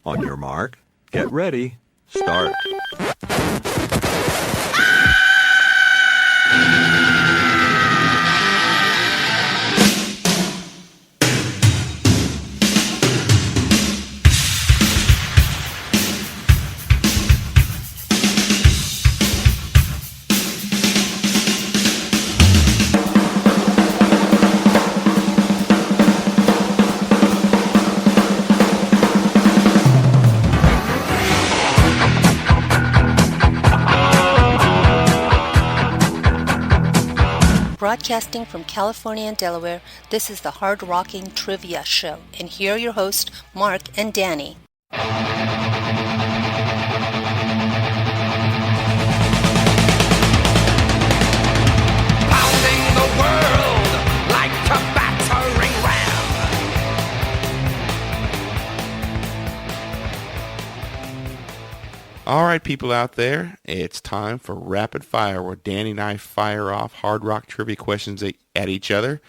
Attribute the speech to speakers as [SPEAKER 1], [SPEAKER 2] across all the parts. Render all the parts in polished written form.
[SPEAKER 1] On your mark, get ready, start.
[SPEAKER 2] Broadcasting from California and Delaware, this is the Hard Rocking Trivia Show, and here are your hosts, Mark and Danny.
[SPEAKER 3] Pounding the world like a battering ram.
[SPEAKER 4] All right, people out there, it's time for Rapid Fire, where Danny and I fire off hard rock trivia questions at each other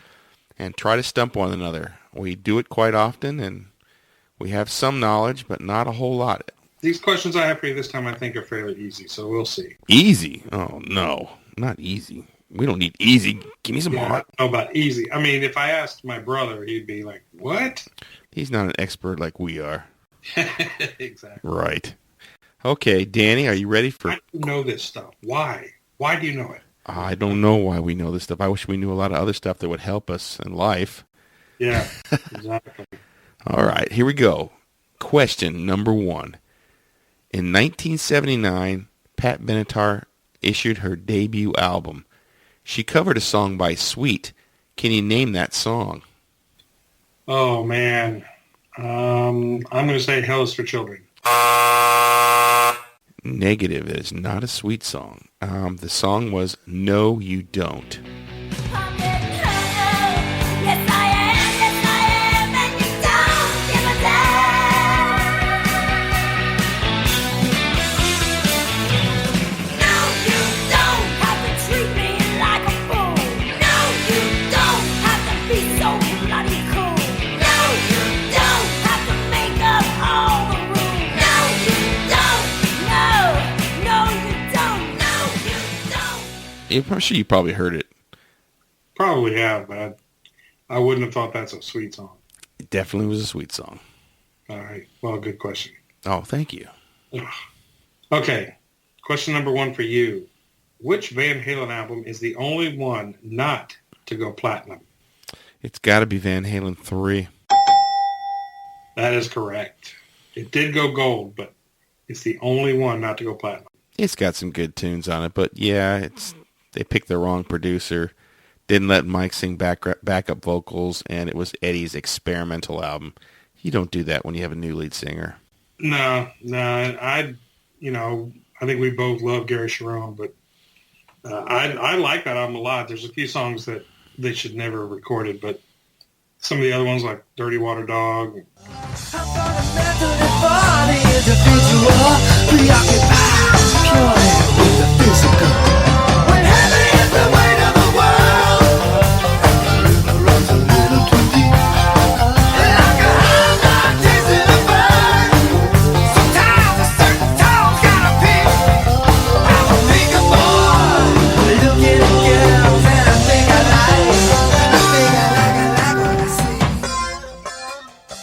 [SPEAKER 4] and try to stump one another. We do it quite often, and we have some knowledge, but not a whole lot.
[SPEAKER 5] These questions I have for you this time I think are fairly easy, so we'll see.
[SPEAKER 4] Easy? Oh, no, not easy. We don't need easy. Give me some hard.
[SPEAKER 5] I don't know about easy. I mean, if I asked my brother, he'd be like, what?
[SPEAKER 4] He's not an expert like we are.
[SPEAKER 5] Exactly.
[SPEAKER 4] Right. Okay, Danny, are you ready for...
[SPEAKER 5] I know this stuff. Why? Why do you know it?
[SPEAKER 4] I don't know why we know this stuff. I wish we knew a lot of other stuff that would help us in life.
[SPEAKER 5] Yeah, exactly.
[SPEAKER 4] All right, here we go. Question number 1. In 1979, Pat Benatar issued her debut album. She covered a song by Sweet. Can you name that song?
[SPEAKER 5] Oh, man. I'm going to say Hell is for Children.
[SPEAKER 4] Negative. It is not a Sweet song. The song was No You Don't. I'm sure you probably heard it.
[SPEAKER 5] Probably have, but I wouldn't have thought that's a Sweet song.
[SPEAKER 4] It definitely was a Sweet song.
[SPEAKER 5] All right. Well, good question.
[SPEAKER 4] Oh, thank you.
[SPEAKER 5] Okay. Question number 1 for you. Which Van Halen album is the only one not to go platinum?
[SPEAKER 4] It's got to be Van Halen 3.
[SPEAKER 5] That is correct. It did go gold, but it's the only one not to go platinum.
[SPEAKER 4] It's got some good tunes on it, but yeah, they picked the wrong producer, didn't let Mike sing backup vocals, and it was Eddie's experimental album. You don't do that when you have a new lead singer.
[SPEAKER 5] No, I think we both love Gary Sharon, but I like that album a lot. There's a few songs that they should never have recorded, but some of the other ones like Dirty Water Dog.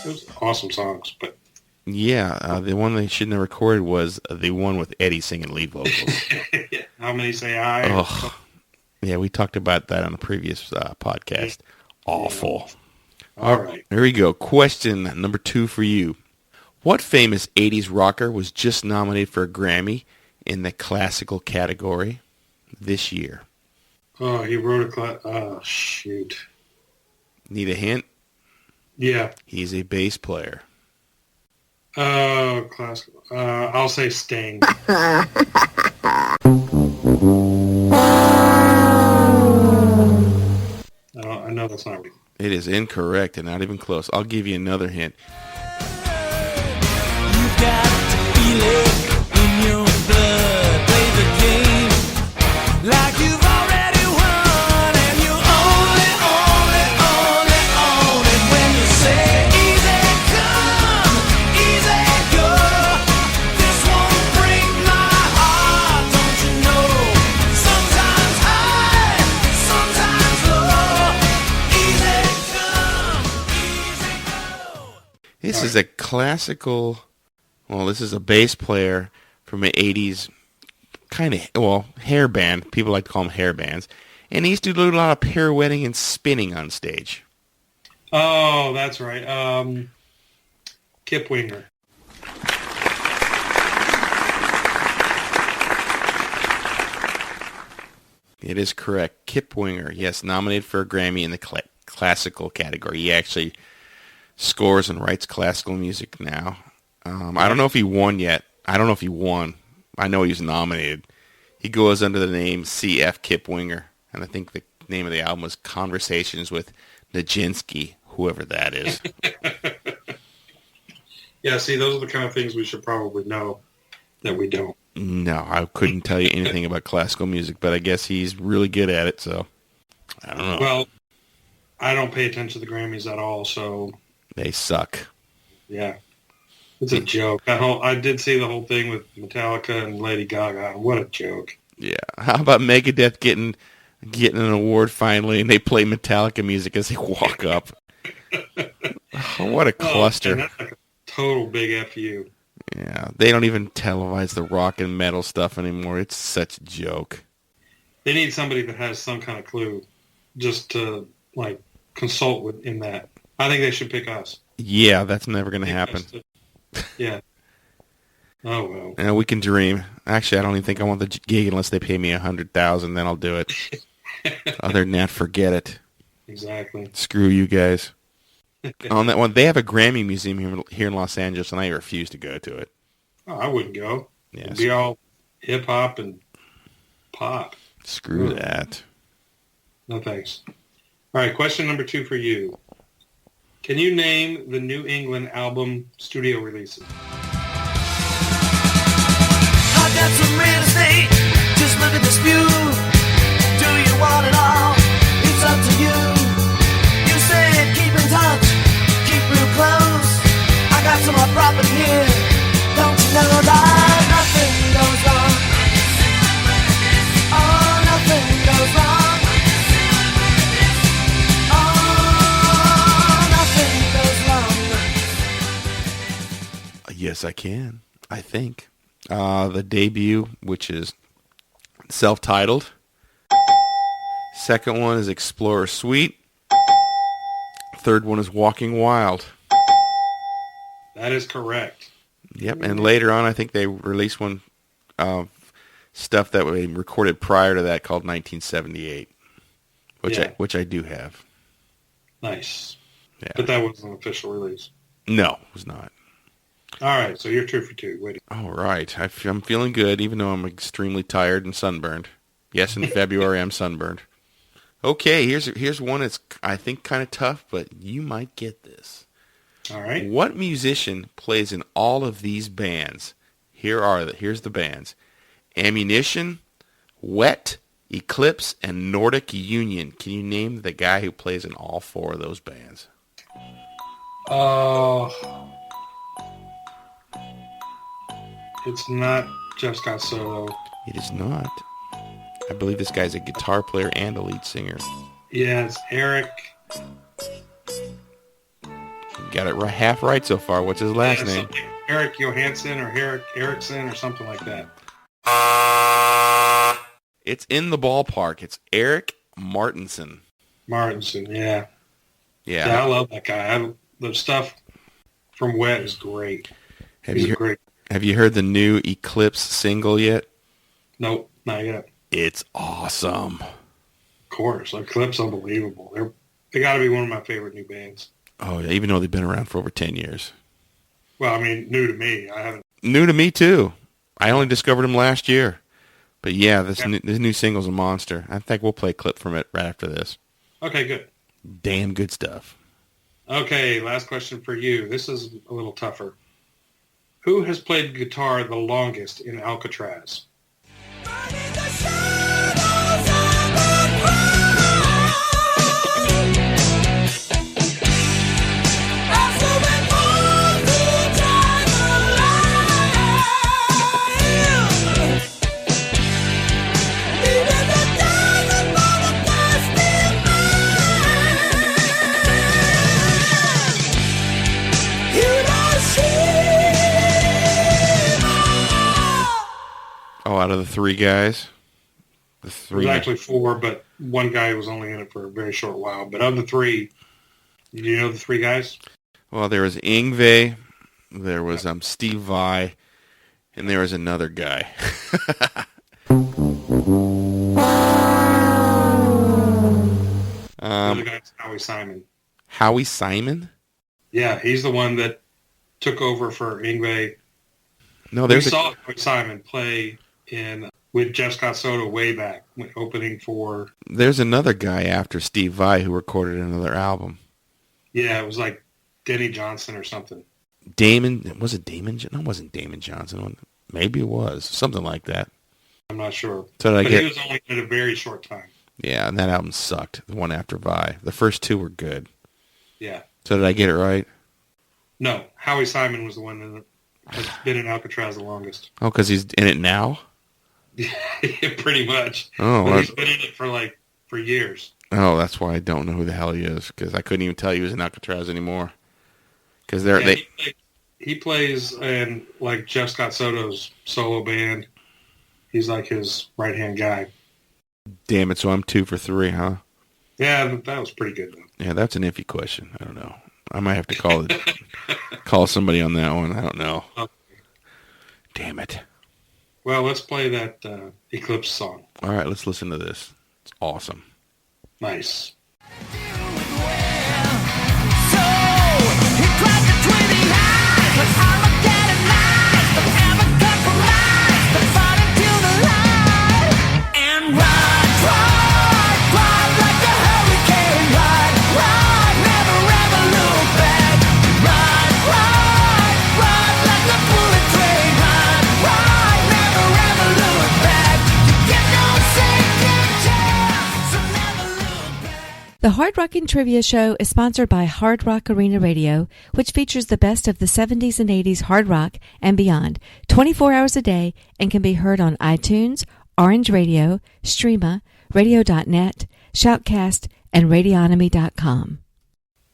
[SPEAKER 5] Those awesome songs, but
[SPEAKER 4] yeah, the one they shouldn't have recorded was the one with Eddie singing lead vocals.
[SPEAKER 5] How Many Say I?
[SPEAKER 4] Oh, yeah, we talked about that on the previous podcast. Awful.
[SPEAKER 5] All right.
[SPEAKER 4] Here we go. Question number 2 for you. What famous 80s rocker was just nominated for a Grammy in the classical category this year?
[SPEAKER 5] Oh, he wrote oh, shoot.
[SPEAKER 4] Need a hint?
[SPEAKER 5] Yeah.
[SPEAKER 4] He's a bass player.
[SPEAKER 5] Oh, classical. I'll say Sting. I know that's not right.
[SPEAKER 4] It is incorrect and not even close. I'll give you another hint.
[SPEAKER 6] You've got to feel it in your blood. Play the game like you've already won, and you only own it when you say easy come, easy
[SPEAKER 4] is a classical, well, this is a bass player from an 80s kind of, well, hair band. People like to call them hair bands. And he used to do a lot of pirouetting and spinning on stage.
[SPEAKER 5] Oh, that's right. Kip Winger.
[SPEAKER 4] It is correct. Kip Winger, yes, nominated for a Grammy in the classical category. He actually scores and writes classical music now. I don't know if he won yet. I don't know if he won. I know he's nominated. He goes under the name C.F. Kip Winger, and I think the name of the album was Conversations with Nijinsky, whoever that is.
[SPEAKER 5] Yeah, see, those are the kind of things we should probably know that we don't.
[SPEAKER 4] No, I couldn't tell you anything about classical music, but I guess he's really good at it, so I don't know.
[SPEAKER 5] Well, I don't pay attention to the Grammys at all, so...
[SPEAKER 4] They suck.
[SPEAKER 5] Yeah. It's a joke. I did see the whole thing with Metallica and Lady Gaga. What a joke. Yeah.
[SPEAKER 4] How about Megadeth getting an award finally, and they play Metallica music as they walk up? Oh, what a cluster.
[SPEAKER 5] And that's like a total big FU.
[SPEAKER 4] Yeah. They don't even televise the rock and metal stuff anymore. It's such a joke.
[SPEAKER 5] They need somebody that has some kind of clue just to, like, consult with in that. I think they should pick us.
[SPEAKER 4] Yeah, that's never going to happen.
[SPEAKER 5] Yeah. Oh, well.
[SPEAKER 4] And we can dream. Actually, I don't even think I want the gig unless they pay me $100,000. Then I'll do it. Other than that, forget it.
[SPEAKER 5] Exactly.
[SPEAKER 4] Screw you guys. On that one, they have a Grammy museum here in Los Angeles, and I refuse to go to it.
[SPEAKER 5] Oh, I wouldn't go.
[SPEAKER 4] Yes.
[SPEAKER 5] It'd be all hip-hop and pop.
[SPEAKER 4] Screw that.
[SPEAKER 5] No thanks. All right, question number 2 for you. Can you name the New England album studio releases?
[SPEAKER 6] I got some real estate, just look at this view. Do you want it all? It's up to you. You said keep in touch, keep real close. I got some more property here. Don't you know that nothing goes wrong? Oh, nothing goes wrong. Oh, nothing goes wrong.
[SPEAKER 4] Yes, I can. I think. The debut, which is self-titled. Second one is Explorer Suite. Third one is Walking Wild.
[SPEAKER 5] That is correct.
[SPEAKER 4] Yep, and later on, I think they released one stuff that we recorded prior to that called 1978, which I do have.
[SPEAKER 5] Nice.
[SPEAKER 4] Yeah.
[SPEAKER 5] But that wasn't an official release.
[SPEAKER 4] No, it was not.
[SPEAKER 5] All right, so you're 2 for 2. Wait.
[SPEAKER 4] All right, I'm feeling good, even though I'm extremely tired and sunburned. Yes, in February I'm sunburned. Okay, here's one that's I think kind of tough, but you might get this.
[SPEAKER 5] All right.
[SPEAKER 4] What musician plays in all of these bands? Here's the bands: Ammunition, Wet, Eclipse, and Nordic Union. Can you name the guy who plays in all 4 of those bands?
[SPEAKER 5] It's not Jeff Scott Solo.
[SPEAKER 4] It is not. I believe this guy's a guitar player and a lead singer.
[SPEAKER 5] Yeah, it's Eric.
[SPEAKER 4] Got it half right so far. What's his last name?
[SPEAKER 5] Eric Johansson or Eric Erickson or something like that.
[SPEAKER 4] It's in the ballpark. It's Eric Martinson.
[SPEAKER 5] Martinson, yeah.
[SPEAKER 4] Yeah.
[SPEAKER 5] Yeah, I love that guy. The stuff from Wet is great.
[SPEAKER 4] Have you heard the new Eclipse single yet?
[SPEAKER 5] Nope, not yet.
[SPEAKER 4] It's awesome.
[SPEAKER 5] Of course. Eclipse, unbelievable. They got to be one of my favorite new bands.
[SPEAKER 4] Oh, yeah, even though they've been around for over 10 years.
[SPEAKER 5] Well, I mean, new to me. I haven't.
[SPEAKER 4] New to me, too. I only discovered them last year. But yeah, this new single's a monster. I think we'll play a clip from it right after this.
[SPEAKER 5] Okay, good.
[SPEAKER 4] Damn good stuff.
[SPEAKER 5] Okay, last question for you. This is a little tougher. Who has played guitar the longest in Alcatraz?
[SPEAKER 6] You know
[SPEAKER 4] out of the three guys. The
[SPEAKER 5] There's
[SPEAKER 4] three.
[SPEAKER 5] actually four, but one guy was only in it for a very short while. But of the three, do you know the three guys?
[SPEAKER 4] Well, there was Yngwie, there was Steve Vai, and there was another guy.
[SPEAKER 5] The other guy's Howie Simon.
[SPEAKER 4] Howie Simon?
[SPEAKER 5] Yeah, he's the one that took over for Yngwie.
[SPEAKER 4] No,
[SPEAKER 5] We
[SPEAKER 4] there's
[SPEAKER 5] saw Howie Simon play with Jeff Scott Soto way back, when opening for.
[SPEAKER 4] there's another guy after Steve Vai who recorded another album.
[SPEAKER 5] Yeah, it was like Denny Johnson or something.
[SPEAKER 4] Damon, was it Damon? No, it wasn't Damon Johnson. Maybe it was. Something like that.
[SPEAKER 5] I'm not sure.
[SPEAKER 4] So did I
[SPEAKER 5] But
[SPEAKER 4] get...
[SPEAKER 5] he was only in a very short time.
[SPEAKER 4] Yeah, and that album sucked. The one after Vi. The first two were good.
[SPEAKER 5] Yeah.
[SPEAKER 4] So did I get it right?
[SPEAKER 5] No, Howie Simon was the one that has been in Alcatraz the longest.
[SPEAKER 4] Oh, because he's in it now?
[SPEAKER 5] Yeah, pretty much.
[SPEAKER 4] Oh,
[SPEAKER 5] But
[SPEAKER 4] well,
[SPEAKER 5] he's been in it for years.
[SPEAKER 4] oh, that's why I don't know who the hell he is, because I couldn't even tell he was in Alcatraz anymore. Because
[SPEAKER 5] Yeah, he plays in like Jeff Scott Soto's solo band. He's like his right-hand guy.
[SPEAKER 4] Damn it, so I'm 2 for 3, huh?
[SPEAKER 5] Yeah, that was pretty good, though.
[SPEAKER 4] Yeah, that's an iffy question. I don't know. I might have to call somebody on that one. I don't know.
[SPEAKER 5] Okay.
[SPEAKER 4] Damn it.
[SPEAKER 5] Well, let's play that Eclipse song.
[SPEAKER 4] All right, let's listen to this. It's awesome.
[SPEAKER 5] Nice.
[SPEAKER 7] The Hard Rockin' Trivia Show is sponsored by Hard Rock Arena Radio, which features the best of the 70s and 80s hard rock and beyond, 24 hours a day, and can be heard on iTunes, Orange Radio, Streama, Radio.net, Shoutcast, and Radionomy.com.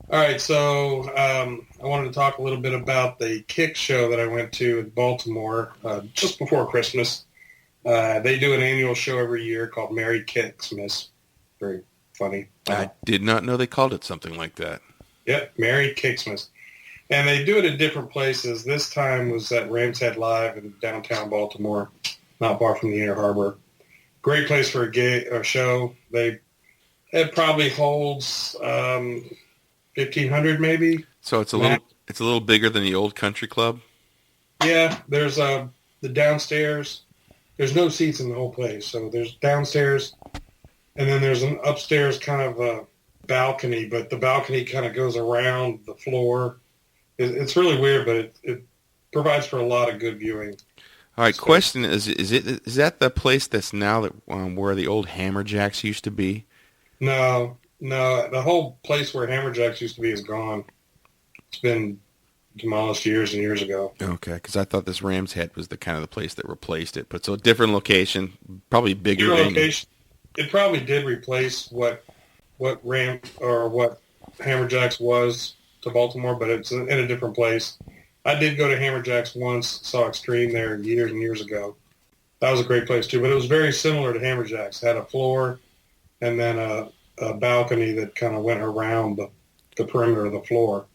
[SPEAKER 5] All right, so I wanted to talk a little bit about the Kick show that I went to in Baltimore just before Christmas. They do an annual show every year called Merry Kicksmas. Very funny.
[SPEAKER 4] I did not know they called it something like that.
[SPEAKER 5] Yep, Merry Kicksmas. And they do it at different places. This time was at Rams Head Live in downtown Baltimore, not far from the Inner Harbor. Great place for a show. It probably holds 1,500 maybe.
[SPEAKER 4] So it's a little bigger than the old country club?
[SPEAKER 5] Yeah, there's the downstairs. There's no seats in the whole place. So there's downstairs, and then there's an upstairs kind of a balcony, but the balcony kind of goes around the floor. It's really weird, but it provides for a lot of good viewing.
[SPEAKER 4] All right, question is that the place that's now that where the old Hammerjacks used to be?
[SPEAKER 5] No, the whole place where Hammerjacks used to be is gone. It's been demolished years and years ago.
[SPEAKER 4] Okay, because I thought this Ram's Head was the kind of the place that replaced it, but so a different location, probably bigger.
[SPEAKER 5] Location. It probably did replace what Hammerjacks was to Baltimore, but it's in a different place. I did go to Hammerjacks once, saw Extreme there years and years ago. That was a great place too, but it was very similar to Hammerjacks. It had a floor and then a balcony that kind of went around the perimeter of the floor.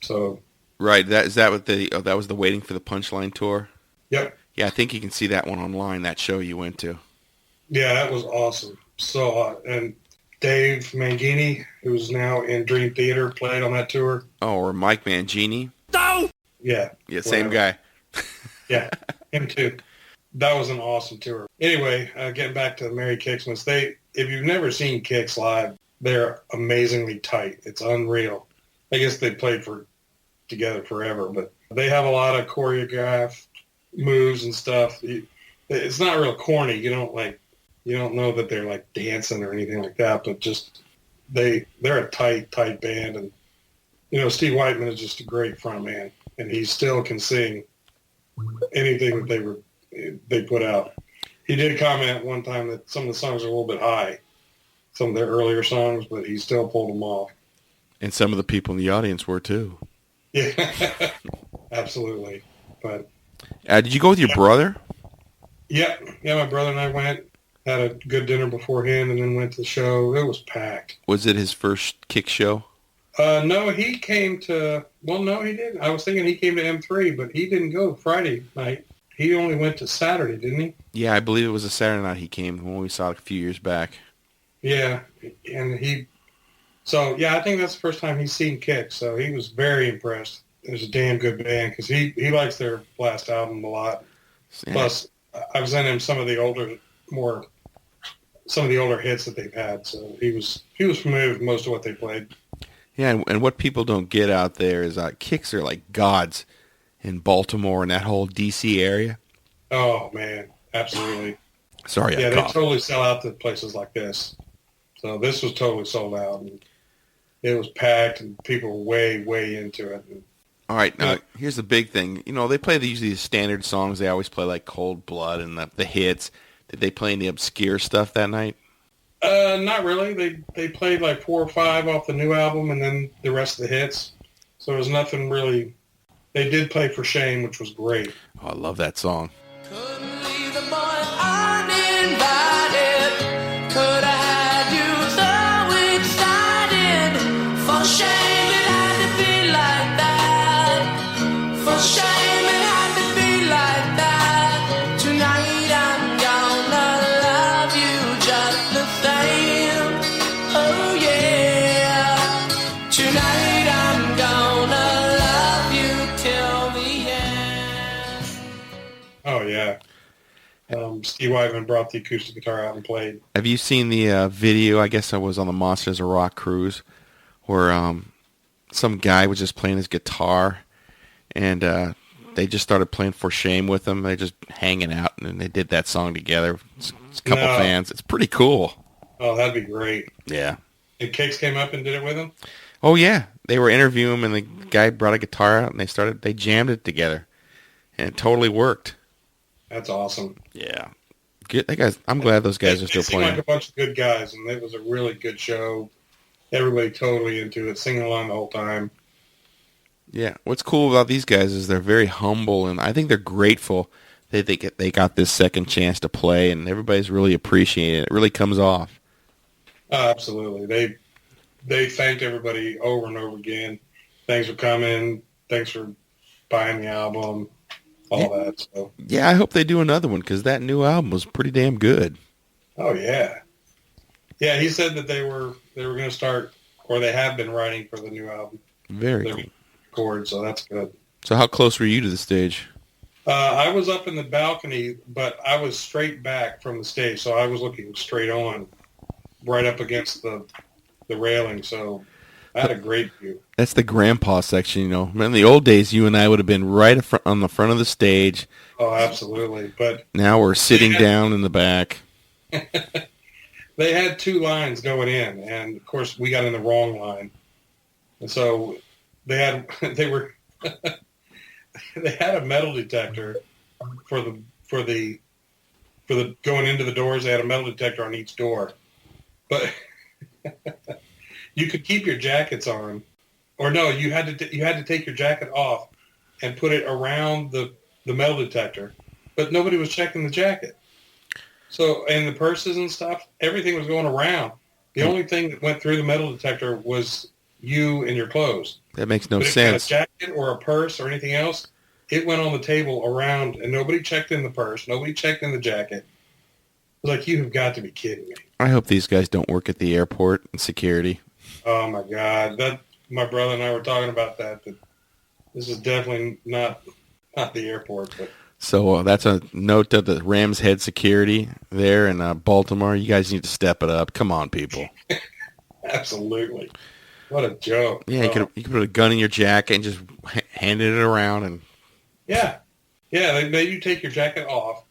[SPEAKER 5] So
[SPEAKER 4] right, that was the Waiting for the Punchline tour?
[SPEAKER 5] Yep.
[SPEAKER 4] Yeah, I think you can see that one online, that show you went to.
[SPEAKER 5] Yeah, that was awesome. And Dave Mangini, who's now in Dream Theater, played on that tour.
[SPEAKER 4] Oh, or Mike Mangini?
[SPEAKER 5] Yeah.
[SPEAKER 4] Yeah, same guy.
[SPEAKER 5] Yeah, him too. That was an awesome tour. Anyway, getting back to the Merry Kicksmas, if you've never seen Kicks live, they're amazingly tight. It's unreal. I guess they played together forever, but they have a lot of choreographed moves and stuff. It's not real corny. You don't know that they're like dancing or anything like that, but just they're a tight band. And Steve Whiteman is just a great front man, and he still can sing anything that they put out. He did comment one time that some of the songs are a little bit high, some of their earlier songs, but he still pulled them off.
[SPEAKER 4] And some of the people in the audience were too.
[SPEAKER 5] Yeah, absolutely. But
[SPEAKER 4] did you go with your brother?
[SPEAKER 5] Yep. Yeah, my brother and I went, had a good dinner beforehand, and then went to the show. It was packed.
[SPEAKER 4] Was it his first Kick show?
[SPEAKER 5] No, he came to, well, no, he didn't. I was thinking he came to M3, but he didn't go Friday night. He only went to Saturday, didn't he?
[SPEAKER 4] Yeah, I believe it was a Saturday night he came when we saw it a few years back.
[SPEAKER 5] Yeah, and I think that's the first time he's seen Kick, so he was very impressed. It was a damn good band because he likes their last album a lot.
[SPEAKER 4] Yeah.
[SPEAKER 5] Plus, I've sent him some of the older hits that they've had, so he was familiar with most of what they played.
[SPEAKER 4] Yeah, and what people don't get out there is Kicks are like gods in Baltimore and that whole D.C. area.
[SPEAKER 5] Oh, man, absolutely.
[SPEAKER 4] Sorry,
[SPEAKER 5] yeah,
[SPEAKER 4] I
[SPEAKER 5] they
[SPEAKER 4] coughed.
[SPEAKER 5] totally sell out to places like this. So this was totally sold out. And it was packed, and people were way, way into it. And,
[SPEAKER 4] All right, now here's the big thing. You know, they play usually the standard songs. They always play like Cold Blood and the hits. Did they play any obscure stuff that night?
[SPEAKER 5] not really. They played like 4 or 5 off the new album, and then the rest of the hits. So it was nothing really. They did play For Shame, which was great.
[SPEAKER 4] Oh, I love that song.
[SPEAKER 6] Couldn't leave the boy uninvited. Could have had you so excited. For shame it had to be like that. For shame it had to be like that. Tonight I'm gonna love you just the same. Oh yeah. Tonight I'm gonna love you till the end.
[SPEAKER 5] Oh, yeah. Steve Wyman brought the acoustic guitar out and played.
[SPEAKER 4] Have you seen the video? I guess I was on the Monsters of Rock cruise where some guy was just playing his guitar and they just started playing For Shame with him. They just hanging out and they did that song together. It's a couple fans. It's pretty cool.
[SPEAKER 5] Oh, that'd be great.
[SPEAKER 4] Yeah.
[SPEAKER 5] And Kicks came up and did it with him?
[SPEAKER 4] Oh yeah, they were interviewing him and the guy brought a guitar out and they jammed it together, and it totally worked.
[SPEAKER 5] That's awesome.
[SPEAKER 4] Yeah, good. That guys, I'm glad those guys are still
[SPEAKER 5] They seemed
[SPEAKER 4] playing.
[SPEAKER 5] like a bunch of good guys, and it was a really good show. Everybody totally into it, singing along the whole time.
[SPEAKER 4] Yeah, what's cool about these guys is they're very humble, and I think they're grateful that they got this second chance to play, and everybody's really appreciating it. It really comes off.
[SPEAKER 5] Oh, absolutely. They thanked everybody over and over again. Thanks for coming. Thanks for buying the album. All that. So.
[SPEAKER 4] Yeah, I hope they do another one because that new album was pretty damn good.
[SPEAKER 5] Oh yeah, yeah. He said that they were going to start, or they have been writing for the new album.
[SPEAKER 4] Very
[SPEAKER 5] They're
[SPEAKER 4] cool.
[SPEAKER 5] Record, so that's good.
[SPEAKER 4] So how close were you to the stage?
[SPEAKER 5] I was up in the balcony, but I was straight back from the stage, so I was looking straight on, right up against the railing. So I had a great view.
[SPEAKER 4] That's the grandpa section, you know. In the old days, you and I would have been right on the front of the stage.
[SPEAKER 5] Oh, absolutely. But
[SPEAKER 4] Now we're sitting down in the back.
[SPEAKER 5] they had 2 lines going in, and of course we got in the wrong line, and so they had a metal detector for the going into the doors. They had a metal detector on each door, but you could keep your jackets on, or no, you had to take your jacket off and put it around the metal detector, but nobody was checking the jacket. So, and the purses and stuff, everything was going around. The only thing that went through the metal detector was you and your clothes.
[SPEAKER 4] That makes no
[SPEAKER 5] But if you had a
[SPEAKER 4] sense.
[SPEAKER 5] jacket or a purse or anything else, it went on the table around, and nobody checked in the purse. Nobody checked in the jacket. I was like, you have got to be kidding me.
[SPEAKER 4] I hope these guys don't work at the airport and security.
[SPEAKER 5] Oh, my God. My brother and I were talking about that this is definitely not the airport. But
[SPEAKER 4] So that's a note to the Rams head security there in Baltimore. You guys need to step it up. Come on, people.
[SPEAKER 5] absolutely. What a joke.
[SPEAKER 4] Yeah, you could put a gun in your jacket and just handed it around. And
[SPEAKER 5] Yeah. Yeah, they made you take your jacket off,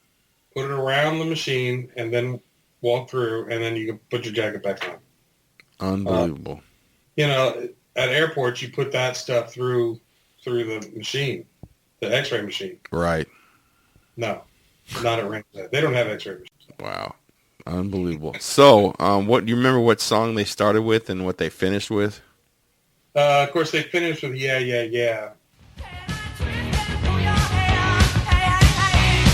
[SPEAKER 5] put it around the machine, and then walk through, and then you can put your jacket back on.
[SPEAKER 4] unbelievable.
[SPEAKER 5] At airports, you put that stuff through the machine, the X-ray machine.
[SPEAKER 4] Right.
[SPEAKER 5] No, not at Rams. They don't have X-ray machines.
[SPEAKER 4] Wow. Unbelievable. So, what do you remember what song they started with and what they finished with?
[SPEAKER 5] Of course, they finished with Yeah, Yeah, Yeah.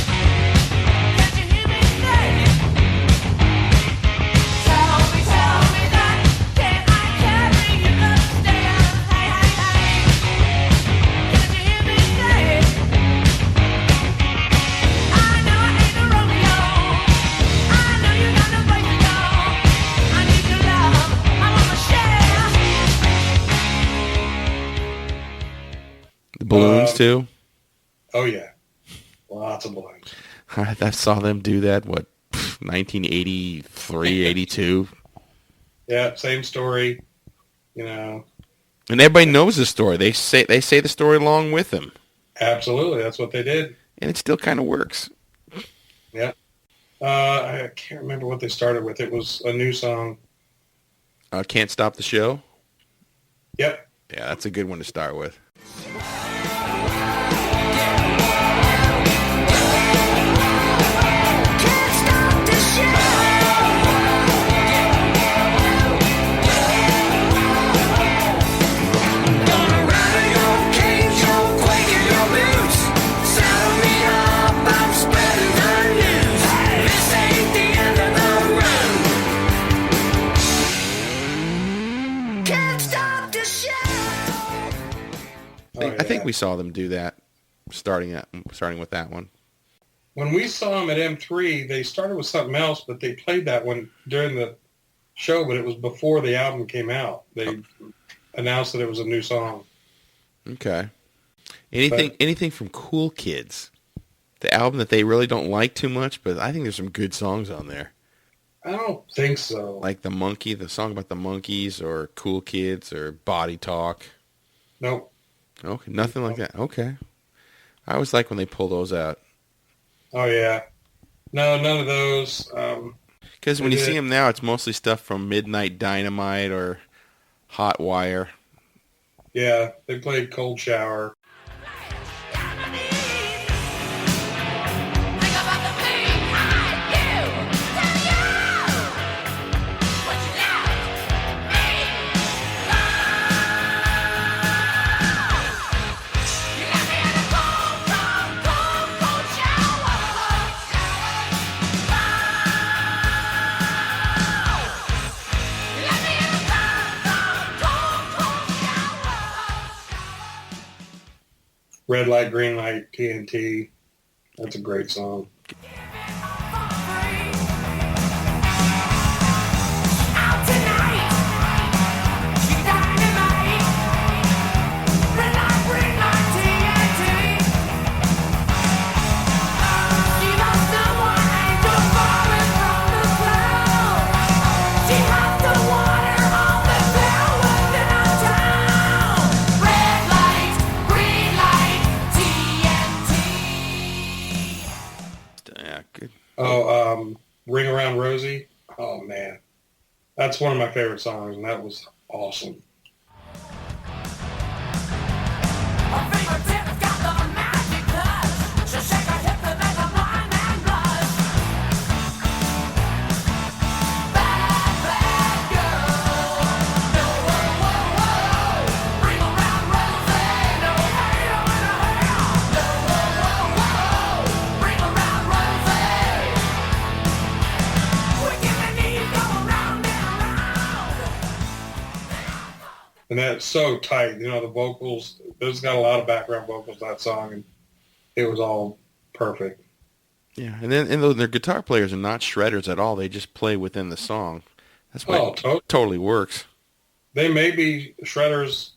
[SPEAKER 6] Can't you
[SPEAKER 4] blends too?
[SPEAKER 5] Oh, yeah. Lots of blends.
[SPEAKER 4] I saw them do that, 1983, 82?
[SPEAKER 5] Yeah, same story. You know,
[SPEAKER 4] And everybody knows the story. They say the story along with them.
[SPEAKER 5] absolutely. That's what they did.
[SPEAKER 4] And it still kind of works.
[SPEAKER 5] Yeah. I can't remember what they started with. It was a new song.
[SPEAKER 4] Can't Stop the Show?
[SPEAKER 5] Yep.
[SPEAKER 4] Yeah, that's a good one to start with. I think we saw them do that, starting with that one.
[SPEAKER 5] When we saw them at M3, they started with something else, but they played that one during the show, but it was before the album came out. They announced that it was a new song.
[SPEAKER 4] Okay. Anything from Cool Kids? The album that they really don't like too much, but I think there's some good songs on there.
[SPEAKER 5] I don't think so.
[SPEAKER 4] Like the song about the monkeys, or Cool Kids, or Body Talk.
[SPEAKER 5] Nope.
[SPEAKER 4] Okay, nothing like that. Okay. I always like when they pull those out.
[SPEAKER 5] Oh, yeah. No, none of those.
[SPEAKER 4] Because when you see them now, it's mostly stuff from Midnight Dynamite or Hot Wire.
[SPEAKER 5] Yeah, they played Cold Shower. Red Light, Green Light, TNT. That's a great song. Ring Around Rosie. Oh, man. That's one of my favorite songs, and that was awesome. And that's so tight. You know, the vocals, there's got a lot of background vocals, that song, and it was all perfect.
[SPEAKER 4] Yeah, and their guitar players are not shredders at all. They just play within the song. That's why it totally works.
[SPEAKER 5] They may be shredders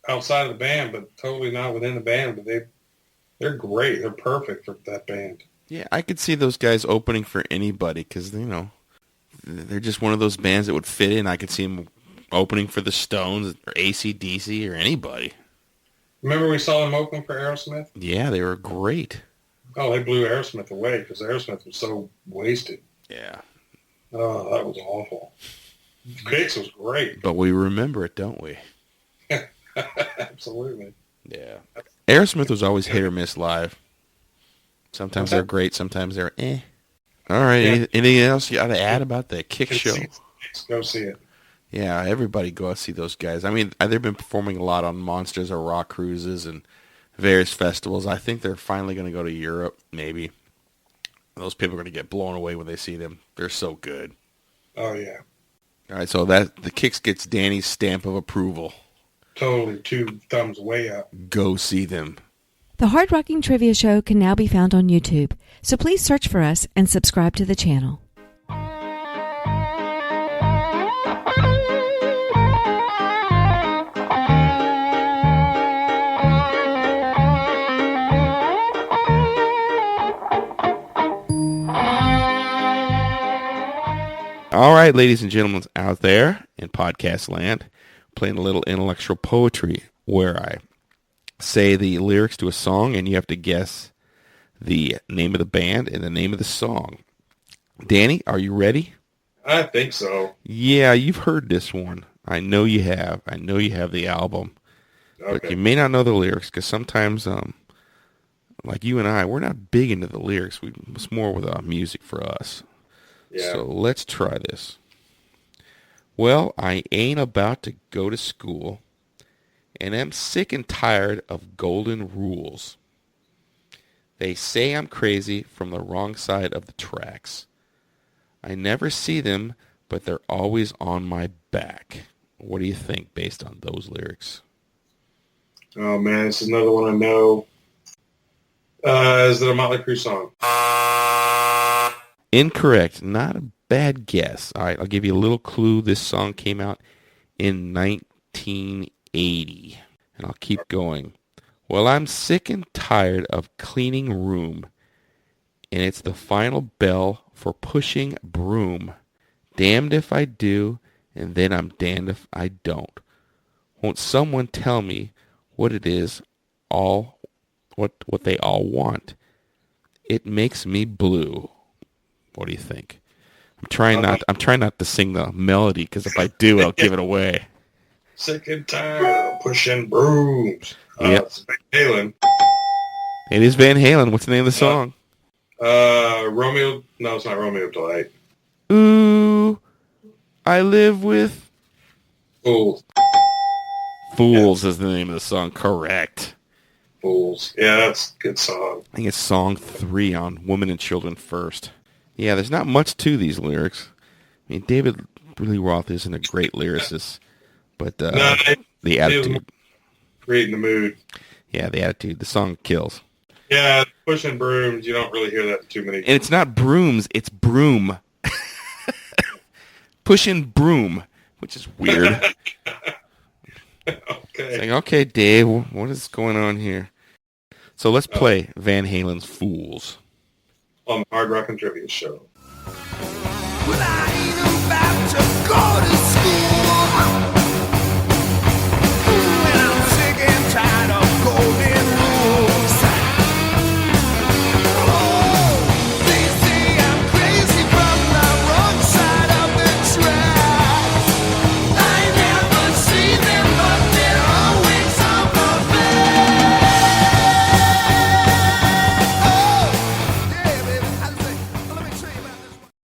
[SPEAKER 5] outside of the band, but totally not within the band. But they're great. They're perfect for that band.
[SPEAKER 4] Yeah, I could see those guys opening for anybody because, you know, they're just one of those bands that would fit in. I could see them opening for the Stones or AC/DC or anybody.
[SPEAKER 5] Remember we saw them opening for Aerosmith?
[SPEAKER 4] Yeah, they were great.
[SPEAKER 5] Oh, they blew Aerosmith away because Aerosmith was so wasted.
[SPEAKER 4] Yeah.
[SPEAKER 5] Oh, that was awful. Kicks was great.
[SPEAKER 4] But we remember it, don't we?
[SPEAKER 5] Absolutely.
[SPEAKER 4] Yeah. Aerosmith was always hit or miss live. Sometimes they're great, sometimes they're eh. All right,
[SPEAKER 5] Yeah.
[SPEAKER 4] anything else you got to add about the Kick show?
[SPEAKER 5] Go see it.
[SPEAKER 4] Yeah, everybody go out see those guys. I mean, they've been performing a lot on Monsters or Rock Cruises and various festivals. I think they're finally going to go to Europe, maybe. Those people are going to get blown away when they see them. They're so good.
[SPEAKER 5] Oh, yeah.
[SPEAKER 4] All right, so the Kicks gets Danny's stamp of approval.
[SPEAKER 5] Totally, 2 thumbs way up.
[SPEAKER 4] Go see them.
[SPEAKER 7] The Hard Rocking Trivia Show can now be found on YouTube, so please search for us and subscribe to the channel.
[SPEAKER 4] All right, ladies and gentlemen out there in podcast land, playing a little intellectual poetry where I say the lyrics to a song and you have to guess the name of the band and the name of the song. Danny, are you ready?
[SPEAKER 5] I think so.
[SPEAKER 4] Yeah, you've heard this one. I know you have. I know you have the album.
[SPEAKER 5] Okay.
[SPEAKER 4] But you may not know the lyrics because sometimes, like you and I, we're not big into the lyrics. It's more with music for us.
[SPEAKER 5] Yeah.
[SPEAKER 4] So let's try this. Well, I ain't about to go to school, and I'm sick and tired of golden rules. They say I'm crazy from the wrong side of the tracks. I never see them, but they're always on my back. What do you think based on those lyrics?
[SPEAKER 5] Oh, man, this is another one I know. Is it a Motley Crue song?
[SPEAKER 4] Incorrect. Not a bad guess. All right, I'll give you a little clue. This song came out in 1980. And I'll keep going. Well, I'm sick and tired of cleaning room, and it's the final bell for pushing broom. Damned if I do, and then I'm damned if I don't. Won't someone tell me what it is what they all want? It makes me blue. What do you think? I'm trying not to sing the melody because if I do, I'll give it away.
[SPEAKER 5] Sick and tired of pushing brooms.
[SPEAKER 4] Yep.
[SPEAKER 5] It's Van Halen.
[SPEAKER 4] It is Van Halen. What's the name of the song?
[SPEAKER 5] Romeo. No, it's not Romeo of Delight.
[SPEAKER 4] Ooh, I live with
[SPEAKER 5] Fools.
[SPEAKER 4] Fools is the name of the song. Correct.
[SPEAKER 5] Fools. Yeah, that's a good song.
[SPEAKER 4] I think it's song 3 on Women and Children First. Yeah, there's not much to these lyrics. I mean, David Lee Roth isn't a great lyricist, but the attitude.
[SPEAKER 5] Creating the mood.
[SPEAKER 4] Yeah, the attitude. The song kills.
[SPEAKER 5] Yeah, pushing brooms. You don't really hear that too many.
[SPEAKER 4] And it's not brooms, it's broom. Pushing broom, which is weird.
[SPEAKER 5] Okay.
[SPEAKER 4] Saying, okay, Dave, what is going on here? So let's play Van Halen's Fools.
[SPEAKER 5] On the Hard Rock and Trivia Show.
[SPEAKER 6] Well, I ain't about to go to school.